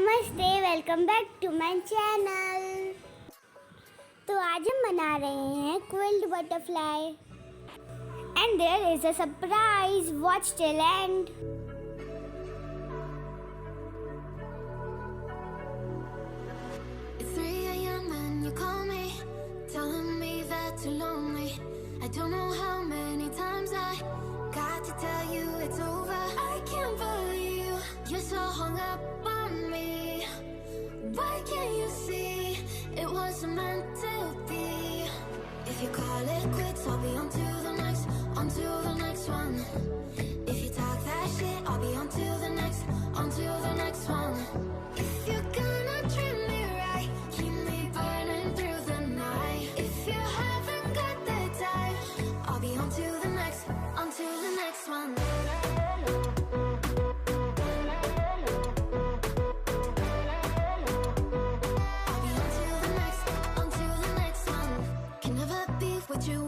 नमस्ते, welcome back to my channel. तो आज हम बना रहे हैं quilled butterfly and there is a surprise, watch till end. It's 3 a.m. and you call me, telling me that you're lonely. I don't know how many times I got to tell you it's over. I can't believe you're so hung up on me. Why can't you see it wasn't meant to be? If you call it quits, I'll be on to the next one. If you talk that shit, I'll be on to the next one. If you're gonna treat me right, keep me burning through the night. If you haven't got the time, I'll be on to the next one. I'll be on to the next one. Can never be what you